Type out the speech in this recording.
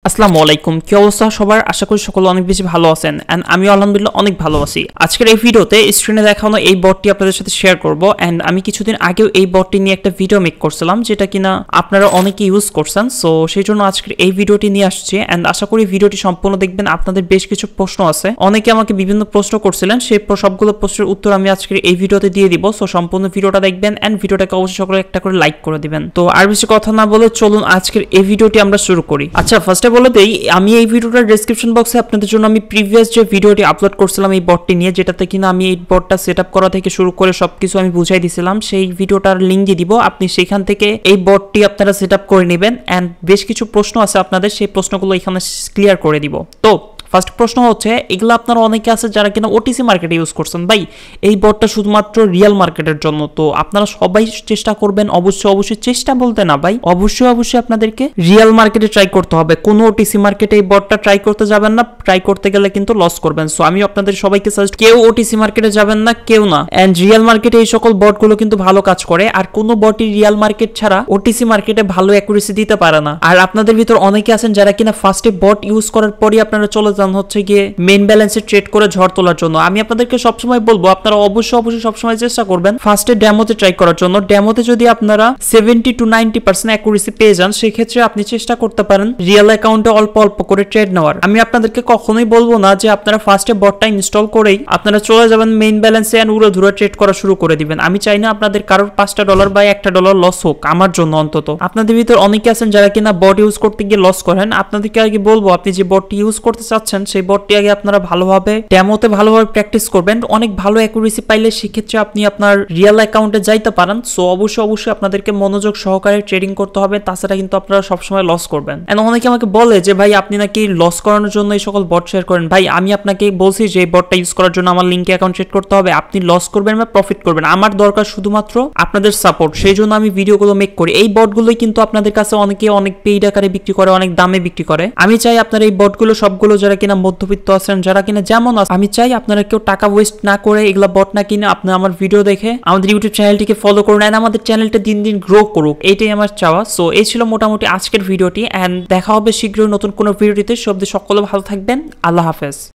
আসসালামু আলাইকুম, কি অবস্থা সবার? আশা করি সকলে অনেক বেশি ভালো আছেন এন্ড আমি আলহামদুলিল্লাহ অনেক ভালো আছি। আজকের এই ভিডিওতে স্ক্রিনে দেখানো এই বটটি আপনাদের সাথে শেয়ার করব এন্ড আমি কিছুদিন আগেও এই বটটি নিয়ে একটা ভিডিও মেক করছিলাম, যেটা কিনা আপনারা অনেকে ইউজ করছেন। সো সেই জন্য আজকের এই ভিডিওটি নিয়ে আসছি এন্ড আশা করি ভিডিওটি সম্পূর্ণ দেখবেন। আপনাদের বেশ কিছু প্রশ্ন আছে, অনেকে আমাকে বিভিন্ন প্রশ্ন করছিলেন, সেই সবগুলো প্রশ্নের উত্তর আমি আজকের এই ভিডিওতে দিয়ে দিব। সো সম্পূর্ণ ভিডিওটা দেখবেন এন্ড ভিডিওটাকে অবশ্যই সকলে একটা করে লাইক করে দিবেন। তো আর বেশি কথা না বলে চলুন আজকের এই ভিডিওটি আমরা শুরু করি। আচ্ছা, ফার্স্টে বলে দেই, আমি এই ভিডিওটার ডেসক্রিপশন বক্সে আপনাদের জন্য আমি প্রিভিয়াস যে ভিডিওটি আপলোড করছিলাম এই বটটি নিয়ে, যেটাতে কিনা আমি এই বটটা সেটআপ করা থেকে শুরু করে সবকিছু আমি বুঝাই দিছিলাম, সেই ভিডিওটার লিংক দিয়ে দিব। আপনি সেখান থেকে এই বটটি আপনারা সেটআপ করে নেবেন এন্ড বেশ কিছু প্রশ্ন আছে আপনাদের, সেই প্রশ্নগুলো এখানে ক্লিয়ার করে দিব। তো ফার্স্ট প্রশ্ন হচ্ছে, এগুলো আপনারা অনেকে আছে যারা কিনা ওটিসি মার্কেটে ইউজ করছেন। ভাই, এই বটটা শুধুমাত্র রিয়েল মার্কেটের জন্য। তো আপনারা সবাই চেষ্টা করবেন, অবশ্যই চেষ্টা বলতে না ভাই, অবশ্যই আপনাদেরকে রিয়েল মার্কেটে ট্রাই করতে হবে। কোনো ওটিসি মার্কেটে এই বটটা ট্রাই করতে যাবেন না, ট্রাই করতে গেলে কিন্তু লস করবেন। সো আমি আপনাদের সবাইকে সাজেস্ট, কেউ ওটিসি মার্কেটে যাবেন না, কেউ না। এন্ড রিয়েল মার্কেটে এই সকল বটগুলো কিন্তু ভালো কাজ করে, আর কোনো বটই রিয়েল মার্কেট ছাড়া ওটিসি মার্কেটে ভালো অ্যাকুরেসি দিতে পারে না। আর আপনাদের ভিতর অনেকে আছেন যারা কিনা ফার্স্টে বট ইউজ করার পরই আপনারা চলে হচ্ছে গিয়ে মেইন ব্যালেন্সে ট্রেড করে ঝড় তোলার জন্য। আমি আপনাদেরকে সবসময় বলবো, আপনারা অবশ্যই সবসময় চেষ্টা করবেন ফার্স্টে ডেমোতে ট্রাই করার জন্য। ডেমোতে যদি আপনারা 70 to 90% অ্যাকুরেসি পেয়ে যান, সেক্ষেত্রে আপনি চেষ্টা করতে পারেন রিয়েল অ্যাকাউন্টে অল্প অল্প করে ট্রেড নেওয়ার। আমি আপনাদেরকে কখনোই বলবো না যে আপনারা ফার্স্টে বটটা ইনস্টল করেই আপনারা চলে যাবেন মেইন ব্যালেন্সে এন্ড উড়ে ধরে ট্রেড করা শুরু করে দিবেন। আমি চাই না আপনাদের কারোর $5 বা $1 লস হোক, আমার জন্য অন্তত। আপনাদের ভিতর অনেকে আছেন যারা কিনা বট ইউজ করতে গিয়ে লস করেন। আপনাদেরকে আগে বলবো, আপনি যে বটটি ইউজ করতে চাচ্ছেন সেই বটটি আগে আপনারা ভালোভাবে ডেমোতে ভালোভাবে প্র্যাকটিস করবেন। অনেক ভালো অ্যাকুরেসি পাইলে সেক্ষেত্রে আপনি আপনার রিয়েল অ্যাকাউন্টে যাইতে পারেন। সো অবশ্যই আপনাদেরকে মনোযোগ সহকারে ট্রেডিং করতে হবে, তাছাড়া কিন্তু আপনারা সবসময় লস করবেন। এন্ড অনেকে আমাকে বলে যে ভাই, আপনি নাকি লস করানোর জন্য এই সকল বট শেয়ার করেন। ভাই, আমি আপনাকে বলছি যে এই বটটা ইউজ করার জন্য আমার লিঙ্কে অ্যাকাউন্ট ট্রেড করতে হবে। আপনি লস করবেন বা প্রফিট করবেন, আমার দরকার শুধুমাত্র আপনাদের সাপোর্ট। সেই জন্য আমি ভিডিওগুলো মেক করি। এই বটগুলোই কিন্তু আপনাদের কাছে অনেকে অনেক পেইড আকারে বিক্রি করে, অনেক দামে বিক্রি করে। আমি চাই আপনারা এই বটগুলো সবগুলো, যারা কিনা মধ্যবিত্ত আছেন, যারা কিনা যেমন আছে, আমি চাই আপনারা কেউ টাকা ওয়েস্ট না করে এগুলা বট না কিনে আপনারা আমার ভিডিও দেখে আমাদের ইউটিউব চ্যানেলটিকে ফলো করুন এন্ড আমাদের চ্যানেলটা দিন দিন গ্রো করুক, এইটাই আমার চাওয়া। সো এই ছিল মোটামুটি আজকের ভিডিওটি এন্ড দেখা হবে শীঘ্রই নতুন কোনো ভিডিওটিতে। সকলে ভালো থাকবেন, আল্লাহ হাফেজ।